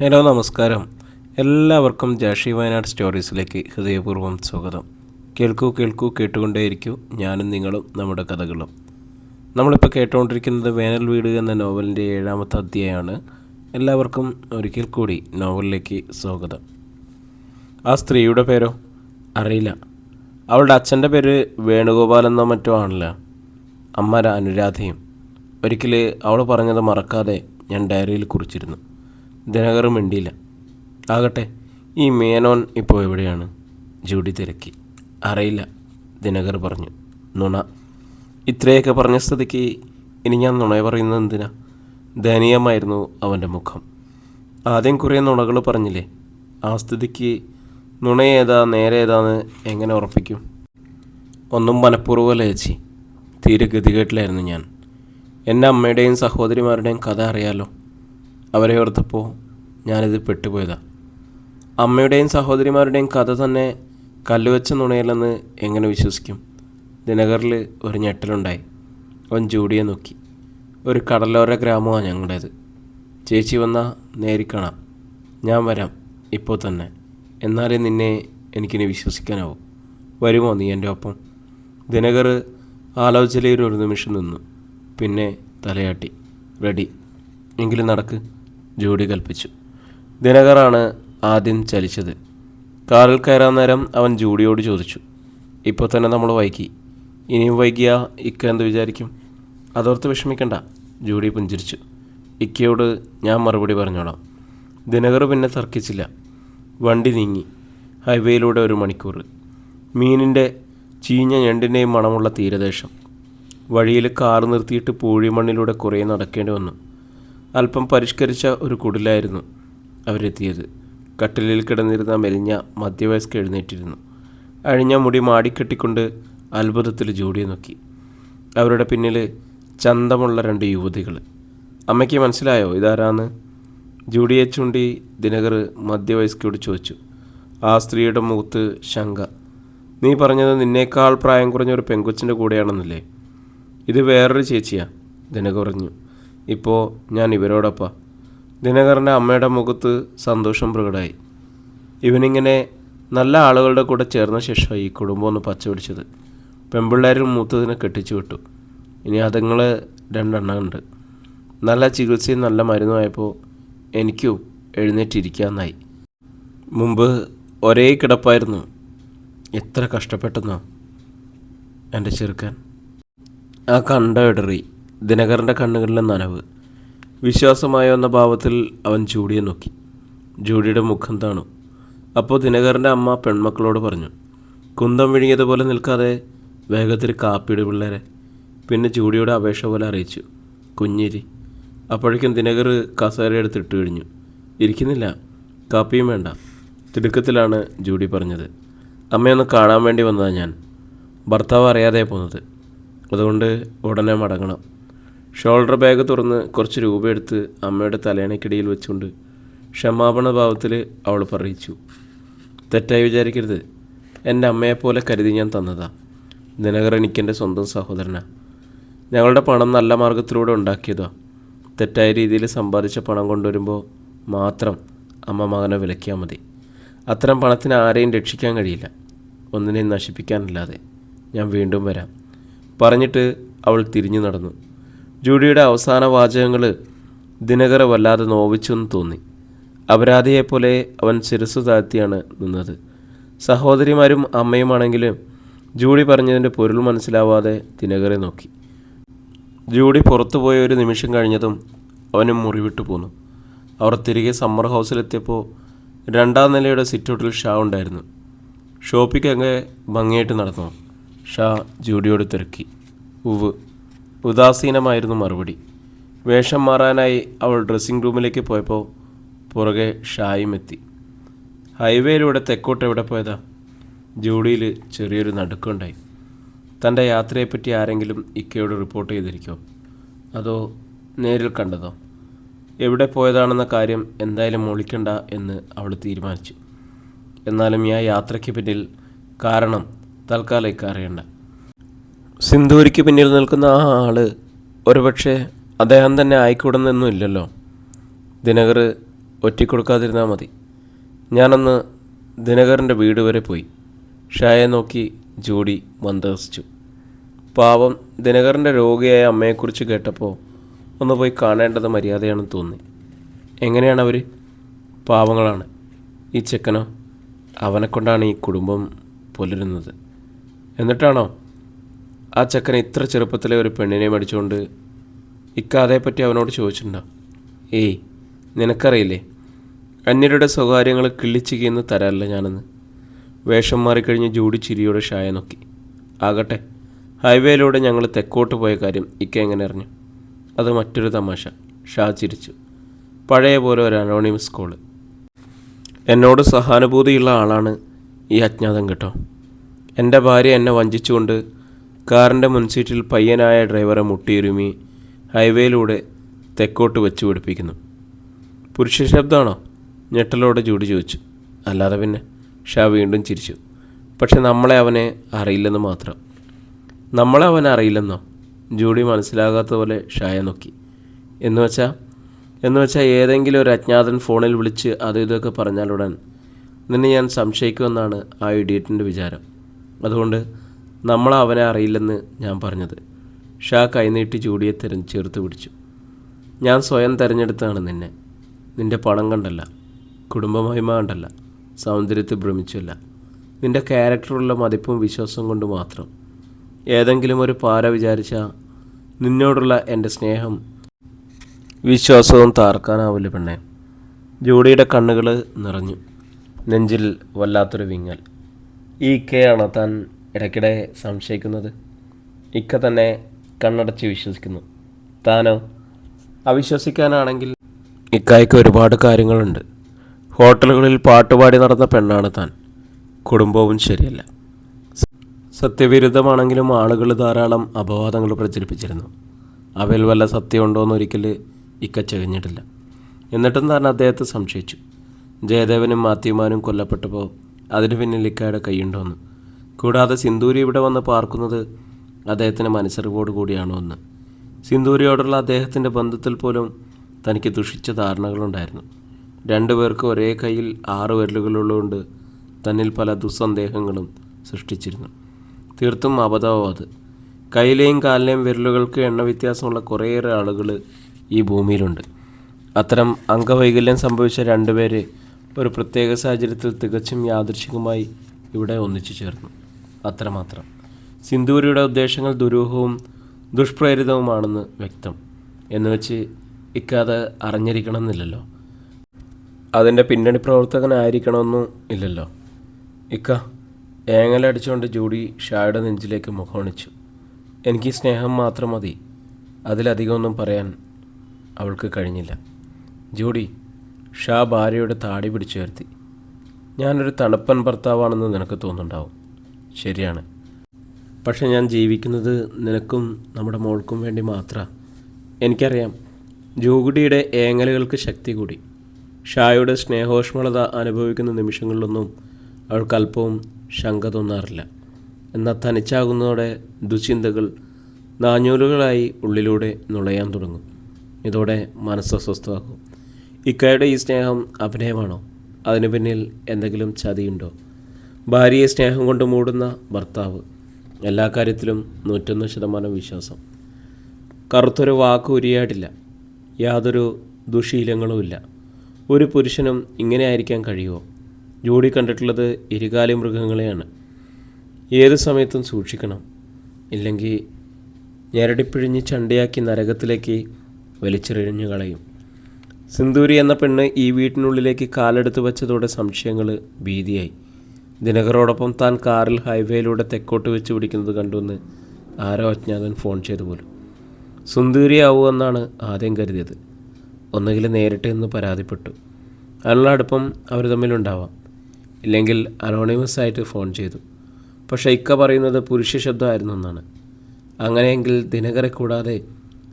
Hello നമസ്കാരം. എല്ലാവർക്കും ജാഷി വയനാട് സ്റ്റോറീസിലേക്ക് ഹൃദയപൂർവ്വം സ്വാഗതം. കേൾക്കൂ കേട്ടുകൊണ്ടേയിരിക്കൂ. ഞാനും നിങ്ങളും നമ്മുടെ കഥകളും. നമ്മളിപ്പോൾ കേട്ടുകൊണ്ടിരിക്കുന്നത് വേനൽ വീട് എന്ന നോവലിൻ്റെ 7ാമത്തെ അധ്യായമാണ്. എല്ലാവർക്കും ഒരിക്കൽ കൂടി നോവലിലേക്ക് സ്വാഗതം. ആ സ്ത്രീയുടെ പേരോ അറിയില്ല. അവളുടെ അച്ഛൻ്റെ പേര് വേണുഗോപാലെന്നോ മറ്റോ ആണല്ലോ. അമ്മ അനുരാധയും. ഒരിക്കൽ അവൾ പറഞ്ഞത് മറക്കാതെ ഞാൻ ഡയറിയിൽ കുറിച്ചിരുന്നു. ദിനകർ മിണ്ടിയില്ല. ആകട്ടെ, ഈ മേനോൻ ഇപ്പോൾ എവിടെയാണ്? ജൂഡി തിരക്കി. അറിയില്ല, ദിനകർ പറഞ്ഞു. നുണ. ഇത്രയൊക്കെ പറഞ്ഞ സ്ഥിതിക്ക് ഇനി ഞാൻ നുണ പറയുന്നത് എന്തിനാ? ദയനീയമായിരുന്നു അവൻ്റെ മുഖം. ആദ്യം കുറേ നുണകൾ പറഞ്ഞില്ലേ, ആ സ്ഥിതിക്ക് നുണയേതാ നേരേതാന്ന് എങ്ങനെ ഉറപ്പിക്കും? ഒന്നും മനഃപൂർവ്വമല്ല ചേച്ചി, തീരെ ഗതികേട്ടിലായിരുന്നു ഞാൻ. എൻ്റെ അമ്മയുടെയും സഹോദരിമാരുടെയും കഥ അറിയാലോ. അവരെ ഓർത്തപ്പോൾ ഞാനിത് പെട്ടുപോയതാ. അമ്മയുടെയും സഹോദരിമാരുടെയും കഥ തന്നെ കല്ലുവെച്ച നുണയല്ലെന്ന് എങ്ങനെ വിശ്വസിക്കും? ദിനകറിൽ ഒരു ഞെട്ടലുണ്ടായി. അവൻ ജൂഡിയെ നോക്കി. ഒരു കടലോര ഗ്രാമമാണ് ഞങ്ങളുടേത്. ചേച്ചി വന്നാൽ നേരിക്കാണാം. ഞാൻ വരാം ഇപ്പോൾ തന്നെ. എന്നാലേ നിന്നെ എനിക്കിനി വിശ്വസിക്കാനാവും. വരുമോ നീ എൻ്റെ ഒപ്പം? ദിനകർ ആലോചനയിൽ ഒരു നിമിഷം നിന്നു. പിന്നെ തലയാട്ടി. റെഡി, എങ്കിലും നടക്ക്, ജൂഡി കൽപ്പിച്ചു. ദിനകറാണ് ആദ്യം ചലിച്ചത്. കാറിൽ കയറാൻ നേരം അവൻ ജൂഡിയോട് ചോദിച്ചു, ഇപ്പോൾ തന്നെ നമ്മൾ വൈകി. ഇനിയും വൈകിയാൽ ഇക്ക എന്ത് വിചാരിക്കും? അതോർത്ത് വിഷമിക്കണ്ട, ജൂഡി പുഞ്ചിരിച്ചു. ഇക്കയോട് ഞാൻ മറുപടി പറഞ്ഞോളാം. ദിനകർ പിന്നെ തർക്കിച്ചില്ല. വണ്ടി നീങ്ങി. ഹൈവേയിലൂടെ 1 മണിക്കൂർ. മീനിൻ്റെ ചീഞ്ഞ ഞണ്ടിൻ്റെയും മണമുള്ള തീരദേശം. വഴിയിൽ കാർ നിർത്തിയിട്ട് പൂഴിമണ്ണിലൂടെ കുറേ നടക്കേണ്ടി വന്നു. അല്പം പരിഷ്കരിച്ച ഒരു കുടിലായിരുന്നു അവരെത്തിയത്. കട്ടിലിൽ കിടന്നിരുന്ന മെലിഞ്ഞ മധ്യവയസ്ക എഴുന്നേറ്റിരുന്നു. അഴിഞ്ഞ മുടി മാടിക്കെട്ടിക്കൊണ്ട് അത്ഭുതത്തിൽ ജൂഡിയെ നോക്കി. അവരുടെ പിന്നിൽ ചന്തമുള്ള 2 യുവതികൾ. അമ്മയ്ക്ക് മനസ്സിലായോ ഇതാരാന്ന്? ജൂഡിയെ ചൂണ്ടി ദിനകർ മധ്യവയസ്കയോട് ചോദിച്ചു. ആ സ്ത്രീയുടെ മുഖത്ത് ശങ്ക. നീ പറഞ്ഞത് നിന്നേക്കാൾ പ്രായം കുറഞ്ഞ ഒരു പെങ്കൊച്ചിൻ്റെ കൂടെയാണെന്നല്ലേ? ഇത് വേറൊരു ചേച്ചിയാ, ദിനകർ പറഞ്ഞു. ഇപ്പോൾ ഞാൻ ഇവരോടൊപ്പം. ദിനകറിൻ്റെ അമ്മയുടെ മുഖത്ത് സന്തോഷം പ്രകടമായി. ഇവനിങ്ങനെ നല്ല ആളുകളുടെ കൂടെ ചേർന്ന ശേഷം ഈ കുടുംബം ഒന്ന് പച്ച പിടിച്ചത്. പെൺപിള്ളേരിൽ മൂത്തതിനെ കെട്ടിച്ചു വിട്ടു. ഇനി അതുങ്ങൾ 2 എണ്ണം ഉണ്ട്. നല്ല ചികിത്സയും നല്ല മരുന്നുമായപ്പോൾ എനിക്കും എഴുന്നേറ്റിരിക്കാമെന്നായി. മുമ്പ് ഒരേ കിടപ്പായിരുന്നു. എത്ര കഷ്ടപ്പെട്ടെന്നോ എൻ്റെ ചെറുക്കൻ. ആ കണ്ട ഇടറി. ദിനകറിൻ്റെ കണ്ണുകളിലെ നനവ്. വിശ്വാസമായോ എന്ന ഭാവത്തിൽ അവൻ ജൂഡിയെ നോക്കി. ജൂഡിയുടെ മുഖം താണു. അപ്പോൾ ദിനകറിൻ്റെ അമ്മ പെൺമക്കളോട് പറഞ്ഞു, കുന്തം വിഴുങ്ങിയതുപോലെ നിൽക്കാതെ വേഗത്തിൽ കാപ്പിയുടെ പിള്ളേരെ. പിന്നെ ജൂഡിയുടെ അപേക്ഷ പോലെ അറിയിച്ചു, കുഞ്ഞിരി. അപ്പോഴേക്കും ദിനകർ കസേരയെടുത്ത് ഇട്ട് കഴിഞ്ഞു. ഇരിക്കുന്നില്ല, കാപ്പിയും വേണ്ട. തിടുക്കത്തിലാണ് ജൂഡി പറഞ്ഞത്. അമ്മയൊന്ന് കാണാൻ വേണ്ടി വന്നതാണ് ഞാൻ. ഭർത്താവ് അറിയാതെ പോകുന്നത്, അതുകൊണ്ട് ഉടനെ മടങ്ങണം. ഷോൾഡർ ബാഗ് തുറന്ന് കുറച്ച് രൂപ എടുത്ത് അമ്മയുടെ തലയണയ്ക്കിടയിൽ വെച്ചുകൊണ്ട് ക്ഷമാപണ ഭാവത്തിൽ അവൾ പറയിച്ചു. തെറ്റായി വിചാരിക്കരുത്, എൻ്റെ അമ്മയെപ്പോലെ കരുതി ഞാൻ തന്നതാ. ദിനകർ എനിക്കെൻ്റെ സ്വന്തം സഹോദരനാ. ഞങ്ങളുടെ പണം നല്ല മാർഗത്തിലൂടെ ഉണ്ടാക്കിയതാ. തെറ്റായ രീതിയിൽ സമ്പാദിച്ച പണം കൊണ്ടുവരുമ്പോൾ മാത്രം അമ്മ മകനെ വിലക്കിയാൽ മതി. അത്തരം പണത്തിന് ആരെയും രക്ഷിക്കാൻ കഴിയില്ല, ഒന്നിനെയും നശിപ്പിക്കാനല്ലാതെ. ഞാൻ വീണ്ടും വരാം. പറഞ്ഞിട്ട് അവൾ തിരിഞ്ഞു നടന്നു. ജൂഡിയുടെ അവസാന വാചകങ്ങൾ ദിനകരെ വല്ലാതെ നോവിച്ചെന്ന് തോന്നി. അപരാധിയെപ്പോലെ അവൻ ശിരസ്സു താഴ്ത്തിയാണ് നിന്നത്. സഹോദരിമാരും അമ്മയുമാണെങ്കിലും ജൂഡി പറഞ്ഞതിൻ്റെ പൊരുൾ മനസ്സിലാവാതെ ദിനകരെ നോക്കി. ജൂഡി പുറത്തുപോയ ഒരു നിമിഷം കഴിഞ്ഞതും അവനും മുറിവിട്ടു പോന്നു. അവർ തിരികെ സമ്മർ ഹൗസിലെത്തിയപ്പോൾ 2ാം നിലയുടെ സിറ്റൗട്ടിൽ ഷാ ഉണ്ടായിരുന്നു. ഷോപ്പിക്കങ്ങ് ഭംഗിയായിട്ട് നടന്നോ? ഷാ ജൂഡിയോട് തിരക്കി. ഉവ്. ഉദാസീനമായിരുന്നു മറുപടി. വേഷം മാറാനായി അവൾ ഡ്രസ്സിംഗ് റൂമിലേക്ക് പോയപ്പോൾ പുറകെ ഷായും എത്തി. ഹൈവേയിലൂടെ തെക്കോട്ട് എവിടെ പോയതാ? ജൂഡിയിൽ ചെറിയൊരു നടുക്കമുണ്ടായി. തൻ്റെ യാത്രയെപ്പറ്റി ആരെങ്കിലും ഇക്കയോട് റിപ്പോർട്ട് ചെയ്തിരിക്കോ? അതോ നേരിൽ കണ്ടതോ? എവിടെ പോയതാണെന്ന കാര്യം എന്തായാലും ഒളിക്കണ്ട എന്ന് അവൾ തീരുമാനിച്ചു. എന്നാലും ഈ യാത്രയ്ക്ക് പിന്നിൽ കാരണം തൽക്കാലം ഇക്ക അറിയണ്ട. സിന്ദൂരിക്ക് പിന്നിൽ നിൽക്കുന്ന ആ ആള് ഒരുപക്ഷെ അദ്ദേഹം തന്നെ ആയിക്കൂടുന്നൊന്നുമില്ലല്ലോ. ദിനകർ ഒറ്റിക്കൊടുക്കാതിരുന്നാൽ മതി. ഞാനന്ന് ദിനകരൻ്റെ വീട് വരെ പോയി. ഷായെ നോക്കി ജൂഡി മന്ദഹസിച്ചു. പാവം, ദിനകരൻ്റെ രോഗിയായ അമ്മയെക്കുറിച്ച് കേട്ടപ്പോൾ ഒന്ന് പോയി കാണേണ്ടത് മര്യാദയാണെന്ന് തോന്നി. എങ്ങനെയാണ് അവർ? പാവങ്ങളാണ്. ഈ ചെക്കനോ? അവനെക്കൊണ്ടാണ് ഈ കുടുംബം പുലരുന്നത്. എന്നിട്ടാണോ ആ ചെക്കൻ ഇത്ര ചെറുപ്പത്തിലെ ഒരു പെണ്ണിനെ മടിച്ചുകൊണ്ട് ഇക്ക അതേപ്പറ്റി അവനോട് ചോദിച്ചിട്ടുണ്ടോ? ഏയ്, നിനക്കറിയില്ലേ, അന്യരുടെ സ്വകാര്യങ്ങൾ കിള്ളിച്ചിരിന്ന് തരാറില്ല ഞാനെന്ന്. വേഷം മാറിക്കഴിഞ്ഞ് ജൂഡി ചിരിയോടെ ഷായ നോക്കി. ആകട്ടെ, ഹൈവേയിലൂടെ ഞങ്ങൾ തെക്കോട്ട് പോയ കാര്യം ഇക്ക എങ്ങനെ അറിഞ്ഞു? അത് മറ്റൊരു തമാശ. ഷാ ചിരിച്ചു. പഴയ പോലെ ഒരു അനോണിമസ് കോള്. എന്നോട് സഹാനുഭൂതിയുള്ള ആളാണ് ഈ അജ്ഞാതം കേട്ടോ. എൻ്റെ ഭാര്യ എന്നെ വഞ്ചിച്ചുകൊണ്ട് കാറിൻ്റെ മുൻസീറ്റിൽ പയ്യനായ ഡ്രൈവറെ മുട്ടിയുരുമി ഹൈവേയിലൂടെ തെക്കോട്ട് വെച്ച് പിടിപ്പിക്കുന്നു. പുരുഷ ശബ്ദമാണോ? ഞെട്ടലോടെ ജൂഡി ചോദിച്ചു. അല്ലാതെ പിന്നെ. ഷാ വീണ്ടും ചിരിച്ചു. പക്ഷെ നമ്മളെ അവനെ അറിയില്ലെന്ന് മാത്രം. നമ്മളെ അവനെ അറിയില്ലെന്നോ? ജൂഡി മനസ്സിലാകാത്ത പോലെ ഷായെ നോക്കി. എന്നുവെച്ചാൽ ഏതെങ്കിലും ഒരു അജ്ഞാതൻ ഫോണിൽ വിളിച്ച് അതും ഇതൊക്കെ പറഞ്ഞാലുടൻ നിന്നെ ഞാൻ സംശയിക്കുമെന്നാണ് ആ ഇഡിയറ്റിൻ്റെ വിചാരം. അതുകൊണ്ട് നമ്മൾ അവനെ അറിയില്ലെന്ന് ഞാൻ പറഞ്ഞത്. ഷാ കൈനീട്ടി ജൂഡിയെ ചേർത്ത് പിടിച്ചു. ഞാൻ സ്വയം തിരഞ്ഞെടുത്താണ് നിന്നെ. നിൻ്റെ പണം കണ്ടല്ല, കുടുംബമഹിമ കണ്ടല്ല, സൗന്ദര്യത്തെ ഭ്രമിച്ചല്ല, നിൻ്റെ ക്യാരക്ടറുള്ള മതിപ്പും വിശ്വാസം കൊണ്ട് മാത്രം. ഏതെങ്കിലും ഒരു പാര വിചാരിച്ചാൽ നിന്നോടുള്ള എൻ്റെ സ്നേഹം വിശ്വാസവും താർക്കാനാവില്ല പെണ്ണെ. ജൂഡിയുടെ കണ്ണുകൾ നിറഞ്ഞു. നെഞ്ചിൽ വല്ലാത്തൊരു വിങ്ങൽ. ഈ ഇക്കയാണോ താൻ ഇടയ്ക്കിടെ സംശയിക്കുന്നത്? ഇക്ക തന്നെ കണ്ണടച്ച് വിശ്വസിക്കുന്നു. താനോ? അവിശ്വസിക്കാനാണെങ്കിൽ ഇക്കായ്ക്ക് ഒരുപാട് കാര്യങ്ങളുണ്ട്. ഹോട്ടലുകളിൽ പാട്ടുപാടി നടന്ന പെണ്ണാണ് താൻ. കുടുംബവും ശരിയല്ല. സത്യവിരുദ്ധമാണെങ്കിലും ആളുകൾ ധാരാളം അപവാദങ്ങൾ പ്രചരിപ്പിച്ചിരുന്നു. അവയിൽ വല്ല സത്യമുണ്ടോയെന്ന് ഒരിക്കൽ ഇക്ക ചകഞ്ഞിട്ടില്ല. എന്നിട്ടും താൻ അദ്ദേഹത്തെ സംശയിച്ചു. ജയദേവനും മാത്യുമാനും കൊല്ലപ്പെട്ടപ്പോൾ അതിന് പിന്നിൽ ഇക്കയുടെ കൈയുണ്ടോയെന്ന്. കൂടാതെ സിന്ദൂരി ഇവിടെ വന്ന് പാർക്കുന്നത് അദ്ദേഹത്തിൻ്റെ മനസ്സറിവോട് കൂടിയാണോ എന്ന്. സിന്ദൂരിയോടുള്ള അദ്ദേഹത്തിൻ്റെ ബന്ധത്തിൽ പോലും തനിക്ക് ദുഷിച്ച ധാരണകളുണ്ടായിരുന്നു. രണ്ടുപേർക്ക് ഒരേ കയ്യിൽ 6 വിരലുകളുള്ളതുകൊണ്ട് തന്നിൽ പല ദുസ്സന്ദേഹങ്ങളും സൃഷ്ടിച്ചിരുന്നു. തീർത്തും അബദ്ധവും അത്. കയ്യിലെയും കാലിലെയും വിരലുകൾക്ക് എണ്ണ വ്യത്യാസമുള്ള കുറേയേറെ ആളുകൾ ഈ ഭൂമിയിലുണ്ട്. അത്തരം അംഗവൈകല്യം സംഭവിച്ച 2 പേര് ഒരു പ്രത്യേക സാഹചര്യത്തിൽ തികച്ചും യാദൃച്ഛികമായി ഇവിടെ ഒന്നിച്ചു ചേർന്നു. അത്രമാത്രം. സിന്ദൂരിയുടെ ഉദ്ദേശങ്ങൾ ദുരൂഹവും ദുഷ്പ്രേരിതവുമാണെന്ന് വ്യക്തം. എന്നുവെച്ച് ഇക്കത് അറിഞ്ഞിരിക്കണം എന്നില്ലല്ലോ. അതിൻ്റെ പിന്നണി പ്രവർത്തകനായിരിക്കണമെന്നും ഇല്ലല്ലോ. ഇക്ക, ഏങ്ങലടിച്ചുകൊണ്ട് ജൂഡി ഷായുടെ നെഞ്ചിലേക്ക് മുഖമണിച്ചു. എനിക്ക് സ്നേഹം മാത്രം മതി. അതിലധികമൊന്നും പറയാൻ അവൾക്ക് കഴിഞ്ഞില്ല. ജൂഡി, ഷാ ഭാര്യയുടെ താടി പിടിച്ചു ഉയർത്തി. ഞാനൊരു തണുപ്പൻ ഭർത്താവാണെന്ന് നിനക്ക് തോന്നുന്നുണ്ടാവും. ശരിയാണ്. പക്ഷെ ഞാൻ ജീവിക്കുന്നത് നിനക്കും നമ്മുടെ മോൾക്കും വേണ്ടി മാത്രമാണ്. എനിക്കറിയാം. ജൂഡിയുടെ ഏങ്ങലുകൾക്ക് ശക്തി കൂടി. ഷായുടെ സ്നേഹോഷ്മളത അനുഭവിക്കുന്ന നിമിഷങ്ങളിലൊന്നും അവൾക്ക് അല്പവും ശങ്ക തോന്നാറില്ല. എന്നാൽ തനിച്ചാകുന്നതോടെ ദുശ്ചിന്തകൾ നാഞ്ഞൂലുകളായി ഉള്ളിലൂടെ നുളയാൻ തുടങ്ങും. ഇതോടെ മനസ്സസ്വസ്ഥമാകും. ഇക്കയുടെ ഈ സ്നേഹം അഭിനയമാണോ? അതിനു പിന്നിൽ എന്തെങ്കിലും ചതിയുണ്ടോ? ഭാര്യയെ സ്നേഹം കൊണ്ട് മൂടുന്ന ഭർത്താവ്. എല്ലാ കാര്യത്തിലും 101% വിശ്വാസം. കറുത്തൊരു വാക്ക് ഉരിയായിട്ടില്ല. യാതൊരു ദുശീലങ്ങളുമില്ല. ഒരു പുരുഷനും ഇങ്ങനെ ആയിരിക്കാൻ കഴിയുമോ? ജൂഡി കണ്ടിട്ടുള്ളത് ഇരുകാലി മൃഗങ്ങളെയാണ്. ഏത് സമയത്തും സൂക്ഷിക്കണം. ഇല്ലെങ്കിൽ ഞെരടിപ്പിഴിഞ്ഞ് ചണ്ടയാക്കി നരകത്തിലേക്ക് വലിച്ചെറിഞ്ഞു കളയും. സിന്ദൂരി എന്ന പെണ്ണ് ഈ വീട്ടിനുള്ളിലേക്ക് കാലെടുത്ത് വെച്ചതോടെ സംശയങ്ങൾ ഭീതിയായി. ദിനകരോടൊപ്പം താൻ കാറിൽ ഹൈവേയിലൂടെ തെക്കോട്ട് വെച്ച് പിടിക്കുന്നത് കണ്ടുവന്ന് ആരോ അജ്ഞാതൻ ഫോൺ ചെയ്തു പോലും. സുന്ദരിയാവുമെന്നാണ് ആദ്യം കരുതിയത്. ഒന്നുകിൽ നേരിട്ട് എന്ന് പരാതിപ്പെട്ടു. അതിനുള്ള അടുപ്പം അവർ തമ്മിലുണ്ടാവാം. ഇല്ലെങ്കിൽ അനോണിമസ് ആയിട്ട് ഫോൺ ചെയ്തു. പക്ഷേ ഇക്ക പറയുന്നത് പുരുഷ ശബ്ദമായിരുന്നു എന്നാണ്. അങ്ങനെയെങ്കിൽ ദിനകരെ കൂടാതെ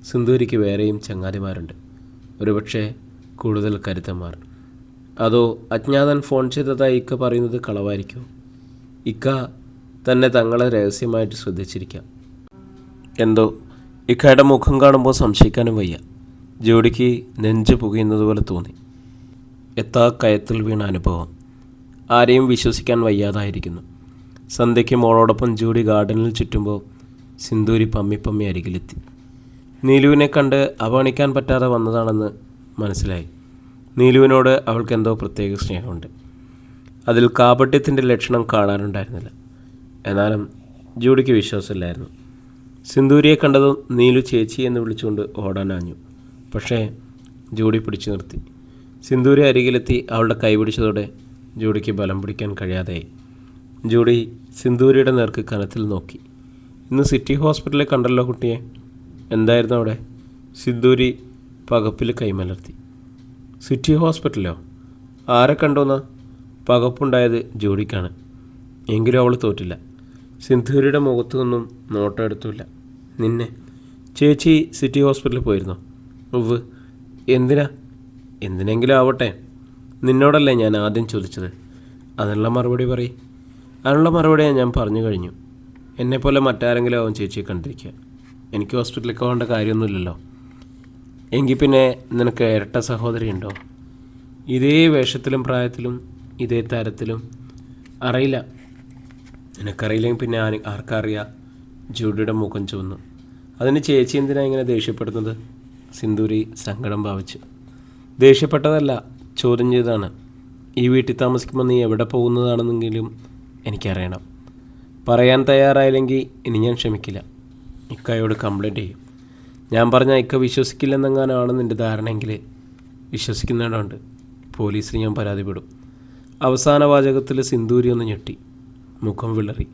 സിന്ദൂരിക്ക് വേറെയും ചങ്ങാതിമാരുണ്ട്. ഒരുപക്ഷെ കൂടുതൽ കരുത്തന്മാർ. അതോ അജ്ഞാതൻ ഫോൺ ചെയ്തതായി ഇക്ക പറയുന്നത് കളവായിരിക്കുമോ? ഇക്ക തന്നെ തങ്ങളെ രഹസ്യമായിട്ട് ശ്രദ്ധിച്ചിരിക്കാം. എന്തോ ഇക്കയുടെ മുഖം കാണുമ്പോൾ സംശയിക്കാനും വയ്യ. ജോഡിക്ക് നെഞ്ച് പുകയുന്നത് പോലെ തോന്നി. എത്താ കയത്തിൽ വീണ അനുഭവം. ആരെയും വിശ്വസിക്കാൻ വയ്യാതായിരിക്കുന്നു. സന്ധ്യയ്ക്ക് മോളോടൊപ്പം ജൂഡി ഗാർഡനിൽ ചുറ്റുമ്പോൾ സിന്ദൂരി പമ്മി അരികിലെത്തി. നീലുവിനെ കണ്ട് അവഗണിക്കാൻ പറ്റാതെ വന്നതാണെന്ന് മനസ്സിലായി. നീലുവിനോട് അവൾക്ക് എന്തോ പ്രത്യേക സ്നേഹമുണ്ട്. അതിൽ കാപട്യത്തിൻ്റെ ലക്ഷണം കാണാനുണ്ടായിരുന്നില്ല. എന്നാലും ജൂഡിക്ക് വിശ്വാസമില്ലായിരുന്നു. സിന്ദൂരിയെ കണ്ടതും നീലു ചേച്ചി എന്ന് വിളിച്ചുകൊണ്ട് ഓടാനാഞ്ഞു. പക്ഷേ ജൂഡി പിടിച്ചു നിർത്തി. സിന്ദൂരി അരികിലെത്തി അവളുടെ കൈ പിടിച്ചതോടെ ജൂഡിക്ക് ബലം പിടിക്കാൻ കഴിയാതെയായി. ജൂഡി സിന്ദൂരിയുടെ നേർക്ക് കനത്തിൽ നോക്കി. ഇന്ന് സിറ്റി ഹോസ്പിറ്റലിൽ കണ്ടല്ലോ കുട്ടിയെ. എന്തായിരുന്നു അവിടെ? സിന്ദൂരി പകപ്പിൽ കൈമലർത്തി. സിറ്റി ഹോസ്പിറ്റലോ? ആരെ കണ്ടോന്നാ? പകപ്പുണ്ടായത് ജൂഡിക്കാണ്. എങ്കിലും അവൾ തോറ്റില്ല. സിന്ദൂരിയുടെ മുഖത്തൊന്നും നോട്ടം എടുത്തില്ല. നിന്നെ ചേച്ചി സിറ്റി ഹോസ്പിറ്റലിൽ പോയിരുന്നോ? ഉവ്വ്. എന്തിനെങ്കിലും ആവട്ടെ. നിന്നോടല്ലേ ഞാൻ ആദ്യം ചോദിച്ചത്. അതിനുള്ള മറുപടി പറയും. അതിനുള്ള മറുപടിയാണ് ഞാൻ പറഞ്ഞു കഴിഞ്ഞു. എന്നെപ്പോലെ മറ്റാരെങ്കിലും ആവും ചേച്ചിയെ കണ്ടിരിക്കുക. എനിക്ക് ഹോസ്പിറ്റലിൽ പോകേണ്ട കാര്യമൊന്നുമില്ലല്ലോ. എങ്കിൽ പിന്നെ നിനക്ക് ഇരട്ട സഹോദരി ഉണ്ടോ? ഇതേ വേഷത്തിലും പ്രായത്തിലും ഇതേ തരത്തിലും? അറിയില്ല. നിനക്കറിയില്ലെങ്കിൽ പിന്നെ ആർക്കറിയാം? ജൂഡിയുടെ മുഖം ചുവന്നു. അതിന് ചേച്ചി എന്തിനാണ് ഇങ്ങനെ ദേഷ്യപ്പെടുന്നത്? സിന്ദൂരി സങ്കടം ഭാവിച്ചു. ദേഷ്യപ്പെട്ടതല്ല, ചോദ്യം ചെയ്താണ്. ഈ വീട്ടിൽ താമസിക്കുമ്പോൾ നീ എവിടെ പോകുന്നതാണെന്നെങ്കിലും എനിക്കറിയണം. പറയാൻ തയ്യാറായില്ലെങ്കിൽ ഇനി ഞാൻ ക്ഷമിക്കില്ല. ഇക്കയോട് കംപ്ലൈൻറ്റ് ചെയ്യും. ഞാൻ പറഞ്ഞാൽ ഇക്ക വിശ്വസിക്കില്ലെന്നെങ്ങാനാണ് നിൻ്റെ ധാരണയെങ്കിൽ വിശ്വസിക്കുന്നുണ്ട്. പോലീസിന് ഞാൻ പരാതിപ്പെടും. അവസാന വാചകത്തിൽ സിന്ദൂരി ഒന്ന് ഞെട്ടി. മുഖം വിളറി.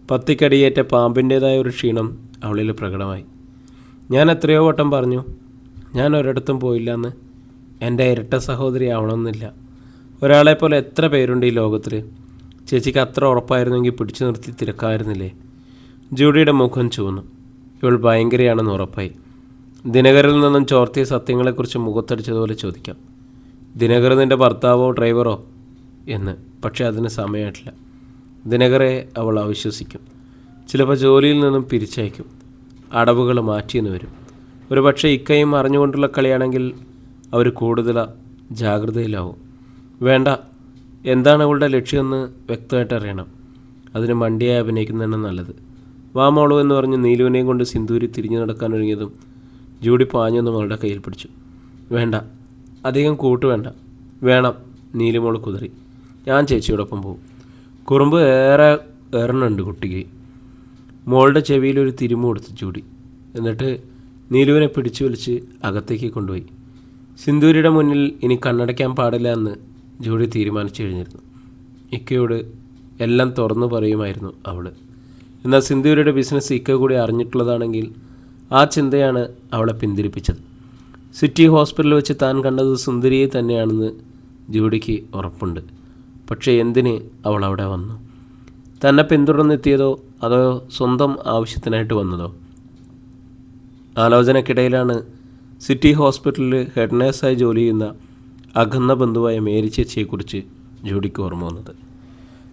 പത്തിക്കടിയേറ്റ പാമ്പിൻ്റേതായ ഒരു ക്ഷീണം അവളിൽ പ്രകടമായി. ഞാൻ എത്രയോ വട്ടം പറഞ്ഞു ഞാൻ ഒരിടത്തും പോയില്ല എന്ന്. എൻ്റെ ഇരട്ട സഹോദരി ആവണമെന്നില്ല. ഒരാളെപ്പോലെ എത്ര പേരുണ്ട് ഈ ലോകത്തിൽ. ചേച്ചിക്ക് അത്ര ഉറപ്പായിരുന്നെങ്കിൽ പിടിച്ചു നിർത്തി തിരക്കായിരുന്നില്ലേ? ജൂഡിയുടെ മുഖം ചുവന്നു. ഇവൾ ഭയങ്കരയാണെന്ന് ഉറപ്പായി. ദിനകറിൽ നിന്നും ചോർത്തിയ സത്യങ്ങളെക്കുറിച്ച് മുഖത്തടിച്ചതുപോലെ ചോദിക്കാം. ദിനകർ നിൻ്റെ ഭർത്താവോ ഡ്രൈവറോ എന്ന്. പക്ഷേ അതിന് സമയമായിട്ടില്ല. ദിനകറെ അവൾ അവിശ്വസിക്കും. ചിലപ്പോൾ ജോലിയിൽ നിന്നും പിരിച്ചയക്കും. അടവുകൾ മാറ്റിയെന്ന് വരും. ഒരു പക്ഷേ ഇക്കയും അറിഞ്ഞുകൊണ്ടുള്ള കളിയാണെങ്കിൽ അവർ കൂടുതൽ ജാഗ്രതയിലാവും. വേണ്ട, എന്താണ് അവളുടെ ലക്ഷ്യമെന്ന് വ്യക്തമായിട്ട് അറിയണം. അതിന് മണ്ടിയായി അഭിനയിക്കുന്നതാണ് നല്ലത്. വാമോളൂ എന്ന് പറഞ്ഞ് നീലുവിനെയും കൊണ്ട് സിന്ദൂരി തിരിഞ്ഞു നടക്കാൻ ഒരുങ്ങിയതും ജൂഡി പാഞ്ഞൊന്നും അവളുടെ കയ്യിൽ പിടിച്ചു. വേണ്ട, അധികം കൂട്ട് വേണ്ട. വേണം. നീലുമോൾ കുതറി. ഞാൻ ചേച്ചിയോടൊപ്പം പോകും. കുറുമ്പ് ഏറെണ്ണുണ്ട് കുട്ടിക്ക്. മോളുടെ ചെവിയിലൊരു തിരുമു കൊടുത്തു ജൂഡി. എന്നിട്ട് നീലുവിനെ പിടിച്ചു വലിച്ച് അകത്തേക്ക് കൊണ്ടുപോയി. സിന്ദൂരിയുടെ മുന്നിൽ ഇനി കണ്ണടയ്ക്കാൻ പാടില്ല എന്ന് ജൂഡി തീരുമാനിച്ചു കഴിഞ്ഞിരുന്നു. ഇക്കയോട് എല്ലാം തുറന്നു പറയുമായിരുന്നു അവൾ. എന്നാൽ സിന്ദൂരിയുടെ ബിസിനസ് ഇക്ക കൂടി അറിഞ്ഞിട്ടുള്ളതാണെങ്കിൽ ആ ചിന്തയാണ് അവളെ പിന്തിരിപ്പിച്ചത്. സിറ്റി ഹോസ്പിറ്റലിൽ വെച്ച് താൻ കണ്ടത് സുന്ദരിയെ തന്നെയാണെന്ന് ജൂഡിക്ക് ഉറപ്പുണ്ട്. പക്ഷേ എന്തിന് അവൾ അവിടെ വന്നു? തന്നെ പിന്തുടർന്നെത്തിയതോ അതോ സ്വന്തം ആവശ്യത്തിനായിട്ട് വന്നതോ? ആലോചനക്കിടയിലാണ് സിറ്റി ഹോസ്പിറ്റലിൽ ഹെഡ് നേഴ്സായി ജോലി ചെയ്യുന്ന അകന്ന ബന്ധുവായ മേരി ചേച്ചിയെക്കുറിച്ച് ജൂഡിക്ക് ഓർമ്മ വന്നത്.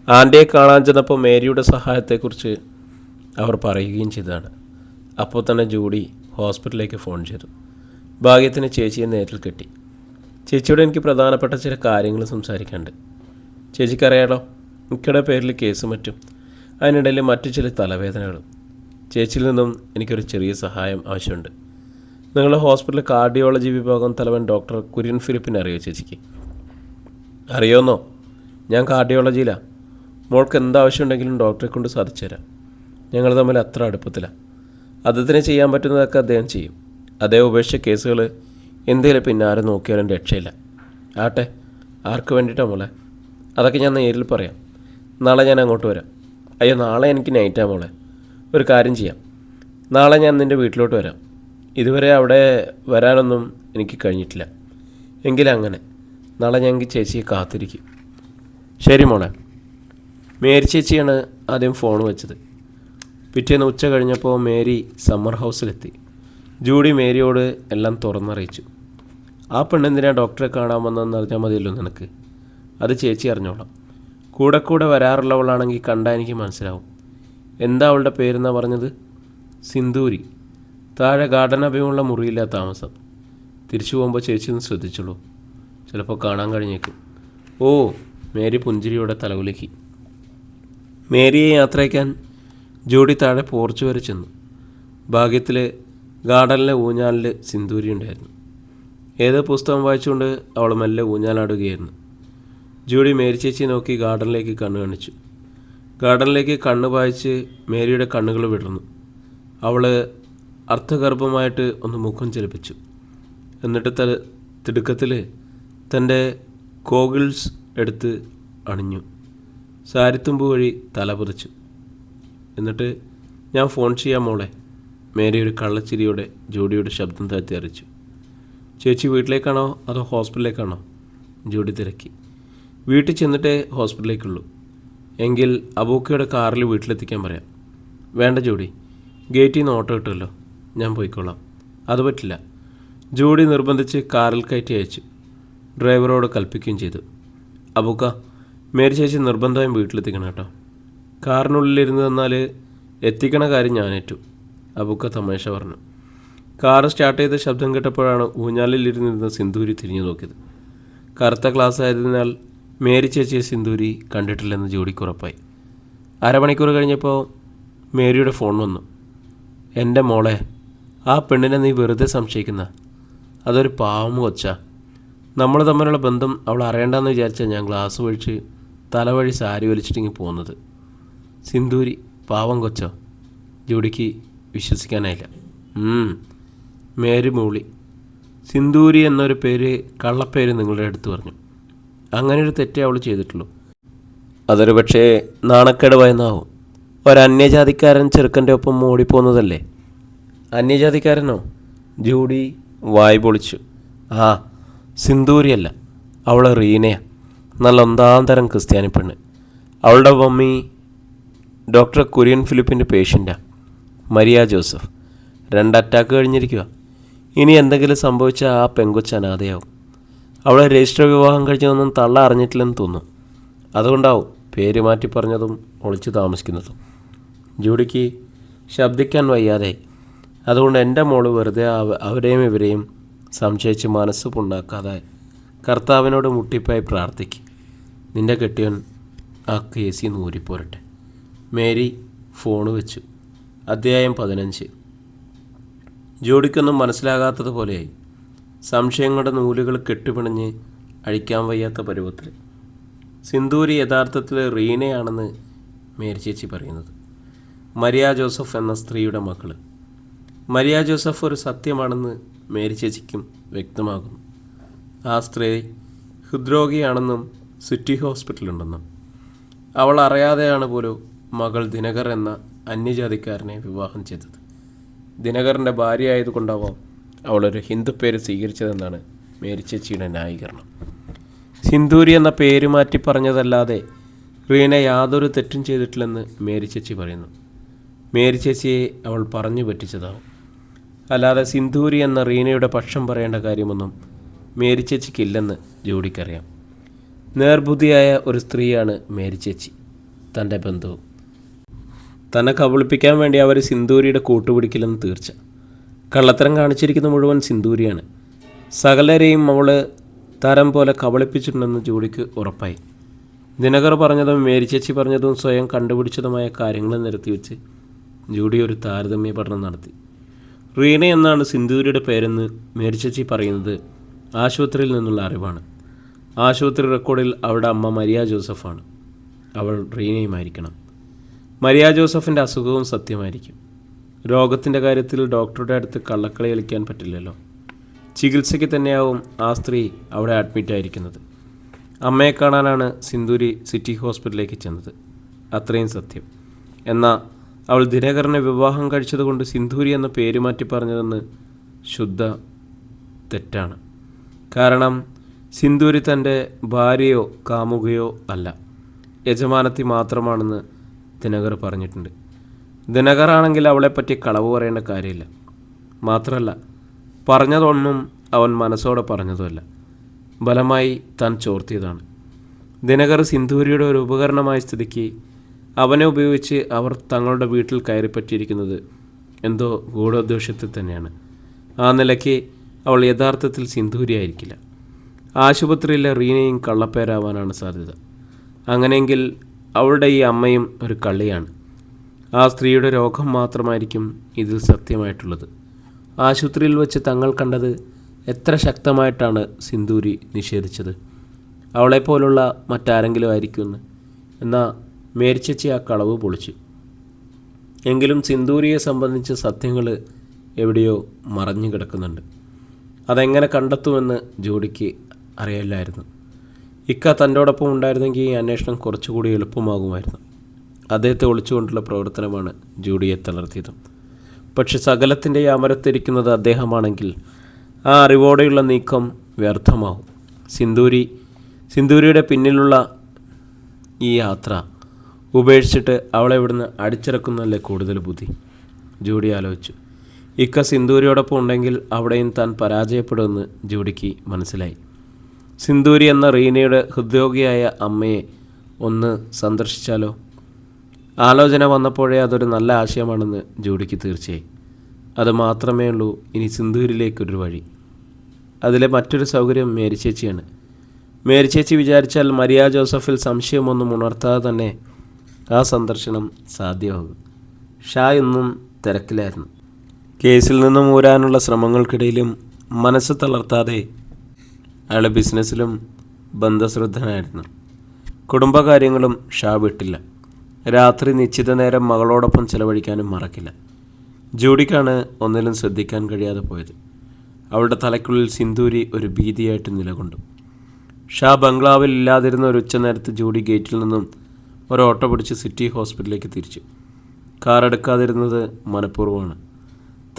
ആൻ്റെയെ കാണാൻ ചെന്നപ്പോൾ മേരിയുടെ സഹായത്തെക്കുറിച്ച് അവർ പറയുകയും ചെയ്തതാണ്. അപ്പോൾ തന്നെ ജൂഡി ഹോസ്പിറ്റലിലേക്ക് ഫോൺ ചെയ്തു. ഭാഗ്യത്തിന് ചേച്ചിയെ നേരിൽ കിട്ടി. ചേച്ചിയോട് എനിക്ക് പ്രധാനപ്പെട്ട ചില കാര്യങ്ങൾ സംസാരിക്കാനുണ്ട്. ചേച്ചിക്കറിയാലോ, മിക്കയുടെ പേരിൽ കേസ് മറ്റും, അതിനിടയിൽ മറ്റു ചില തലവേദനകളും. ചേച്ചിയിൽ നിന്നും എനിക്കൊരു ചെറിയ സഹായം ആവശ്യമുണ്ട്. നിങ്ങളുടെ ഹോസ്പിറ്റലിൽ കാർഡിയോളജി വിഭാഗം തലവൻ ഡോക്ടർ കുര്യൻ ഫിലിപ്പിനെ അറിയോ ചേച്ചിക്ക്? അറിയോന്നോ? ഞാൻ കാർഡിയോളജിയിലാണ്. മോൾക്ക് എന്താവശ്യമുണ്ടെങ്കിലും ഡോക്ടറെ കൊണ്ട് സാധിച്ചു തരാം. ഞങ്ങൾ തമ്മിൽ അത്ര അടുപ്പത്തിലാണ്. അദ്ദേഹത്തിന് ചെയ്യാൻ പറ്റുന്നതൊക്കെ അദ്ദേഹം ചെയ്യും. അദ്ദേഹം ഉപേക്ഷിച്ച കേസുകൾ എന്തെങ്കിലും പിന്നെ ആരും നോക്കിയാലും രക്ഷയില്ല. ആട്ടെ, ആർക്ക് വേണ്ടിയിട്ടാണ് മോളെ? അതൊക്കെ ഞാൻ നേരിൽ പറയാം. നാളെ ഞാൻ അങ്ങോട്ട് വരാം. അയ്യോ, നാളെ എനിക്ക് നൈറ്റാണ് മോളെ. ഒരു കാര്യം ചെയ്യാം, നാളെ ഞാൻ നിൻ്റെ വീട്ടിലോട്ട് വരാം. ഇതുവരെ അവിടെ വരാനൊന്നും എനിക്ക് കഴിഞ്ഞിട്ടില്ല. എങ്കിലങ്ങനെ നാളെ ഞങ്ങൾക്ക് ചേച്ചിയെ കാത്തിരിക്കും. ശരി മോളെ. മേരി ചേച്ചിയാണ് ആദ്യം ഫോൺ വെച്ചത്. പിറ്റേന്ന് ഉച്ച കഴിഞ്ഞപ്പോൾ മേരി സമ്മർ ഹൗസിലെത്തി. ജൂഡി മേരിയോട് എല്ലാം തുറന്നറിയിച്ചു. ആ പെണ്ണെന്തിനാണ് ഡോക്ടറെ കാണാൻ വന്നതെന്ന് അറിഞ്ഞാൽ മതിയല്ലോ നിനക്ക്. അത് ചേച്ചി അറിഞ്ഞോളാം. കൂടെ വരാറുള്ളവളാണെങ്കിൽ കണ്ടാൽ എനിക്ക് മനസ്സിലാവും. എന്താ അവളുടെ പേരെന്നാണ് പറഞ്ഞത്? സിന്ദൂരി. താഴെ ഗാർഡൻ അഭിമുള്ള മുറിയില്ല താമസം. തിരിച്ചു പോകുമ്പോൾ ചേച്ചി ഒന്ന് ശ്രദ്ധിച്ചോളൂ. ചിലപ്പോൾ കാണാൻ കഴിഞ്ഞേക്കും. ഓ, മേരി പുഞ്ചിരിയോടെ തലകുലുക്കി. മേരിയെ യാത്രയ്ക്കാൻ ജോഡി താഴെ പോർച്ച് വരെ ചെന്നു. ഭാഗ്യത്തിൽ ഗാർഡനിലെ ഊഞ്ഞാലിൽ സിന്ദൂരി ഉണ്ടായിരുന്നു. ഏത് പുസ്തകം വായിച്ചുകൊണ്ട് അവൾ മെല്ലെ ഊഞ്ഞാലാടുകയായിരുന്നു. ജൂഡി മേരി ചേച്ചി നോക്കി ഗാർഡനിലേക്ക് കണ്ണ് കാണിച്ചു. ഗാർഡനിലേക്ക് കണ്ണ് വായിച്ച് മേരിയുടെ കണ്ണുകൾ വിടർന്നു. അവൾ അർത്ഥഗർഭമായിട്ട് ഒന്ന് മുഖം ചലിപ്പിച്ചു. എന്നിട്ട് തിടുക്കത്തിൽ തൻ്റെ ഗോഗിൾസ് എടുത്ത് അണിഞ്ഞു. സാരിത്തുമ്പ് വഴി തല പതിച്ചു. എന്നിട്ട് ഞാൻ ഫോൺ ചെയ്യാം മോളെ, മേരി ഒരു കള്ളച്ചിരിയോടെ ജോഡിയുടെ ശബ്ദം താഴ്ത്തി അറിയിച്ചു. ചേച്ചി വീട്ടിലേക്കാണോ അതോ ഹോസ്പിറ്റലിലേക്കാണോ? ജോഡി തിരക്കി. വീട്ടിൽ ചെന്നിട്ടേ ഹോസ്പിറ്റലിലേക്കുള്ളൂ. എങ്കിൽ അബൂക്കയുടെ കാറിൽ വീട്ടിലെത്തിക്കാൻ പറയാം. വേണ്ട ജോഡി, ഗേറ്റിൽ നിന്ന് ഓട്ടോ കിട്ടുമല്ലോ, ഞാൻ പോയിക്കോളാം. അത് പറ്റില്ല. ജോഡി നിർബന്ധിച്ച് കാറിൽ കയറ്റി അയച്ചു. ഡ്രൈവറോട് കൽപ്പിക്കുകയും ചെയ്തു. അബൂക്ക, മേരി ചേച്ചി നിർബന്ധമായും വീട്ടിലെത്തിക്കണം കേട്ടോ. കാറിനുള്ളിലിരുന്ന് തന്നാൽ എത്തിക്കണ കാര്യം ഞാനേറ്റു, അബൂക്ക തമാശ പറഞ്ഞു. കാറ് സ്റ്റാർട്ട് ചെയ്ത ശബ്ദം കേട്ടപ്പോഴാണ് ഊഞ്ഞാലിലിരുന്നിരുന്ന സിന്ദൂരി തിരിഞ്ഞു നോക്കിയത്. കറുത്ത ഗ്ലാസ് ആയതിനാൽ മേരി ചേച്ചിയെ സിന്ദൂരി കണ്ടിട്ടില്ലെന്ന് ജോഡിക്ക് ഉറപ്പായി. അരമണിക്കൂർ കഴിഞ്ഞപ്പോൾ മേരിയുടെ ഫോൺ വന്നു. എൻ്റെ മോളെ, ആ പെണ്ണിനെ നീ വെറുതെ സംശയിക്കുന്ന, അതൊരു പാവം കൊച്ചാ. നമ്മൾ തമ്മിലുള്ള ബന്ധം അവൾ അറിയണ്ടെന്ന് വിചാരിച്ചാൽ ഞാൻ ഗ്ലാസ് ഒഴിച്ച് തലവഴി സാരി വലിച്ചിട്ടിങ്ങി പോകുന്നത്. സിന്ദൂരി പാവം കൊച്ചോ? ജോഡിക്ക് വിശ്വസിക്കാനായില്ല. മേരി മൂളി. സിന്ദൂരി എന്നൊരു പേര് കള്ളപ്പേര് നിങ്ങളുടെ അടുത്ത് പറഞ്ഞു. അങ്ങനെ ഒരു തെറ്റേ അവൾ ചെയ്തിട്ടുള്ളൂ. അതൊരു പക്ഷേ നാണക്കേട് ഭയന്നാവും. ഒരന്യജാതിക്കാരൻ ചെറുക്കൻ്റെ ഒപ്പം ഓടിപ്പോകുന്നതല്ലേ? അന്യജാതിക്കാരനോ? ജൂഡി വായ് പൊളിച്ചു. ആ, സിന്ദൂരിയല്ല, അവൾ റീനയാ. നല്ല ഒന്നാം തരം ക്രിസ്ത്യാനി പെണ്ണ്. അവളുടെ മമ്മി ഡോക്ടർ കുര്യൻ ഫിലിപ്പിൻ്റെ പേഷ്യൻ്റാണ്, മരിയ ജോസഫ്. 2 അറ്റാക്ക് കഴിഞ്ഞിരിക്കുക. ഇനി എന്തെങ്കിലും സംഭവിച്ചാൽ ആ പെങ്കൊച്ച് അനാഥയാവും. അവളെ രജിസ്റ്റർ വിവാഹം കഴിച്ചതൊന്നും തള്ള അറിഞ്ഞിട്ടില്ലെന്ന് തോന്നുന്നു. അതുകൊണ്ടാവും പേര് മാറ്റി പറഞ്ഞതും ഒളിച്ചു താമസിക്കുന്നതും. ജൂഡിക്ക് ശബ്ദിക്കാൻ വയ്യാതെ. അതുകൊണ്ട് എൻ്റെ മോള് വെറുതെ അവരെയും ഇവരെയും സംശയിച്ച് മനസ്സ് പുണ്ണാക്കാതെ കർത്താവിനോട് മുട്ടിപ്പായി പ്രാർത്ഥിക്കും. നിൻ്റെ കെട്ടിയവൻ ആ കേസിൽ നിന്ന് ഊരിപ്പോരട്ടെ. മേരി ഫോണ് വെച്ചു. അധ്യായം 15. ജോഡിക്കൊന്നും മനസ്സിലാകാത്തതുപോലെയായി. സംശയങ്ങളുടെ നൂലുകൾ കെട്ടുപിണഞ്ഞ് അഴിക്കാൻ വയ്യാത്ത പരുവത്തിൽ. സിന്ദൂരി യഥാർത്ഥത്തിൽ റീനയാണെന്ന് മേരി ചേച്ചി പറയുന്നത്. മരിയ ജോസഫ് എന്ന സ്ത്രീയുടെ മകൾ. മരിയ ജോസഫ് ഒരു സത്യമാണെന്ന് മേരി ചേച്ചിക്കും വ്യക്തമാകുന്നു. ആ സ്ത്രീ ഹൃദ്രോഗിയാണെന്നും സിറ്റി ഹോസ്പിറ്റലുണ്ടെന്നും. അവൾ അറിയാതെയാണ് പോലും മകൾ ദിനകർ എന്ന അന്യജാതിക്കാരനെ വിവാഹം ചെയ്തത്. ദിനകറിൻ്റെ ഭാര്യ ആയതുകൊണ്ടാവാം അവളൊരു ഹിന്ദു പേര് സ്വീകരിച്ചതെന്നാണ് മേരി ചേച്ചിയുടെ ന്യായീകരണം. സിന്ദൂരി എന്ന പേര് മാറ്റി പറഞ്ഞതല്ലാതെ റീന യാതൊരു തെറ്റും ചെയ്തിട്ടില്ലെന്ന് മേരി ചേച്ചി പറയുന്നു. മേരി ചേച്ചിയെ അവൾ പറഞ്ഞു പറ്റിച്ചതാവും. അല്ലാതെ സിന്ദൂരി എന്ന റീനയുടെ പക്ഷം പറയേണ്ട കാര്യമൊന്നും മേരി ചേച്ചിക്കില്ലെന്ന് ജോഡിക്കറിയാം. നേർബുദ്ധിയായ ഒരു സ്ത്രീയാണ് മേരി ചേച്ചി. തൻ്റെ ബന്ധുവും തന്നെ കബളിപ്പിക്കാൻ വേണ്ടി അവർ സിന്ദൂരിയുടെ കൂട്ടുപിടിക്കില്ലെന്ന് തീർച്ച. കള്ളത്തരം കാണിച്ചിരിക്കുന്ന മുഴുവൻ സിന്ദൂരിയാണ്. സകലരെയും അവൾ തരം പോലെ കബളിപ്പിച്ചിട്ടുണ്ടെന്ന് ജോഡിക്ക് ഉറപ്പായി. ദിനകർ പറഞ്ഞതും മേരി ചേച്ചി പറഞ്ഞതും സ്വയം കണ്ടുപിടിച്ചതുമായ കാര്യങ്ങൾ നിരത്തിവെച്ച് ജൂഡി ഒരു താരതമ്യ പഠനം നടത്തി. റീന എന്നാണ് സിന്ദൂരിയുടെ പേരെന്ന് മേരി ചേച്ചി പറയുന്നത് ആശുപത്രിയിൽ നിന്നുള്ള അറിവാണ്. ആശുപത്രി റെക്കോർഡിൽ അവളുടെ അമ്മ മരിയ ജോസഫാണ്. അവൾ റീനയുമായിരിക്കണം. മരിയ ജോസഫിൻ്റെ അസുഖവും സത്യമായിരിക്കും. രോഗത്തിൻ്റെ കാര്യത്തിൽ ഡോക്ടറുടെ അടുത്ത് കള്ളക്കളി കളിക്കാൻ പറ്റില്ലല്ലോ. ചികിത്സയ്ക്ക് തന്നെയാവും ആ സ്ത്രീ അവിടെ അഡ്മിറ്റായിരിക്കുന്നത്. അമ്മയെ കാണാനാണ് സിന്ദൂരി സിറ്റി ഹോസ്പിറ്റലിലേക്ക് ചെന്നത്. അത്രയും സത്യം. എന്നാൽ അവൾ ദിനകരനെ വിവാഹം കഴിച്ചതുകൊണ്ട് സിന്ദൂരി എന്ന പേര് മാറ്റി പറഞ്ഞതെന്ന് ശുദ്ധ തെറ്റാണ്. കാരണം സിന്ദൂരി തൻ്റെ ഭാര്യയോ കാമുകയോ അല്ല, യജമാനത്തി മാത്രമാണെന്ന് ദിനകർ പറഞ്ഞിട്ടുണ്ട്. ദിനകറാണെങ്കിൽ അവളെപ്പറ്റി കളവ് പറയേണ്ട കാര്യമില്ല. മാത്രമല്ല, പറഞ്ഞതൊന്നും അവൻ മനസ്സോടെ പറഞ്ഞതുമല്ല, ബലമായി താൻ ചോർത്തിയതാണ്. ദിനകർ സിന്ദൂരിയുടെ ഒരു ഉപകരണമായ സ്ഥിതിക്ക് അവനെ ഉപയോഗിച്ച് അവർ തങ്ങളുടെ വീട്ടിൽ കയറിപ്പറ്റിയിരിക്കുന്നത് എന്തോ ഗൂഢോദ്ദേശത്തിൽ തന്നെയാണ്. ആ നിലയ്ക്ക് അവൾ യഥാർത്ഥത്തിൽ സിന്ദൂരി ആയിരിക്കില്ല. ആശുപത്രിയിലെ റീനയും കള്ളപ്പേരാവാനാണ് സാധ്യത. അങ്ങനെയെങ്കിൽ അവളുടെ ഈ അമ്മയും ഒരു കള്ളിയാണ്. ആ സ്ത്രീയുടെ രോഗം മാത്രമായിരിക്കും ഇതിൽ സത്യമായിട്ടുള്ളത്. ആശുപത്രിയിൽ വെച്ച് തങ്ങൾ കണ്ടത് എത്ര ശക്തമായിട്ടാണ് സിന്ദൂരി നിഷേധിച്ചത്. അവളെപ്പോലുള്ള മറ്റാരെങ്കിലും ആയിരിക്കുമെന്ന്. എന്നാൽ മേരിച്ചേച്ചി ആ കളവ് പൊളിച്ചു. എങ്കിലും സിന്ദൂരിയെ സംബന്ധിച്ച സത്യങ്ങൾ എവിടെയോ മറഞ്ഞു കിടക്കുന്നുണ്ട്. അതെങ്ങനെ കണ്ടെത്തുമെന്ന് ജോഡിക്ക് അറിയില്ലായിരുന്നു. ഇക്ക തൻ്റോടൊപ്പം ഉണ്ടായിരുന്നെങ്കിൽ ഈ അന്വേഷണം കുറച്ചുകൂടി എളുപ്പമാകുമായിരുന്നു. അദ്ദേഹത്തെ ഒളിച്ചുകൊണ്ടുള്ള പ്രവർത്തനമാണ് ജോഡിയെ തളർത്തിയത്. പക്ഷെ സകലത്തിൻ്റെ അമരത്തിരിക്കുന്നത് അദ്ദേഹമാണെങ്കിൽ ആ അറിവോടെയുള്ള നീക്കം വ്യർത്ഥമാവും. സിന്ദൂരിയുടെ പിന്നിലുള്ള ഈ യാത്ര ഉപേക്ഷിച്ചിട്ട് അവളെ ഇവിടുന്ന് അടിച്ചിറക്കുന്നതല്ലേ കൂടുതൽ ബുദ്ധി, ജോഡി ആലോചിച്ചു. ഇക്ക സിന്ദൂരിയോടൊപ്പം ഉണ്ടെങ്കിൽ അവിടെയും താൻ പരാജയപ്പെടുമെന്ന് ജോഡിക്ക് മനസ്സിലായി. സിന്ദൂരി എന്ന റീനയുടെ ഹൃദ്രോഗിയായ അമ്മയെ ഒന്ന് സന്ദർശിച്ചാലോ? ആലോചന വന്നപ്പോഴേ അതൊരു നല്ല ആശയമാണെന്ന് ജോഡിക്ക് തീർച്ചയായി. അത് മാത്രമേ ഉള്ളൂ ഇനി സിന്ദൂരിലേക്കൊരു വഴി. അതിലെ മറ്റൊരു സൗകര്യം മേരിച്ചേച്ചിയാണ്. മേരിച്ചേച്ചി വിചാരിച്ചാൽ മരിയ ജോസഫിൽ സംശയമൊന്നും ഉണർത്താതെ തന്നെ ആ സന്ദർശനം സാധ്യമാകും. ഷാ ഇന്നും തിരക്കിലായിരുന്നു. കേസിൽ നിന്നും ഊരാനുള്ള ശ്രമങ്ങൾക്കിടയിലും മനസ്സ് തളർത്താതെ അയാൾ ബിസിനസ്സിലും ബന്ധശ്രദ്ധനായിരുന്നു. കുടുംബകാര്യങ്ങളും ഷാ വിട്ടില്ല. രാത്രി നിശ്ചിത നേരം മകളോടൊപ്പം ചെലവഴിക്കാനും മറക്കില്ല. ജൂഡിക്കാണ് ഒന്നിലും ശ്രദ്ധിക്കാൻ കഴിയാതെ പോയത്. അവളുടെ തലയ്ക്കുള്ളിൽ സിന്ദൂരി ഒരു ഭീതിയായിട്ട് നിലകൊണ്ടു. ഷാ ബംഗ്ലാവിൽ ഇല്ലാതിരുന്ന ഒരു ഉച്ചനേരത്ത് ജൂഡി ഗേറ്റിൽ നിന്നും ഒരു ഓട്ടോ പിടിച്ച് സിറ്റി ഹോസ്പിറ്റലിലേക്ക് തിരിച്ചു. കാർ എടുക്കാതിരുന്നത് മനഃപൂർവ്വമാണ്.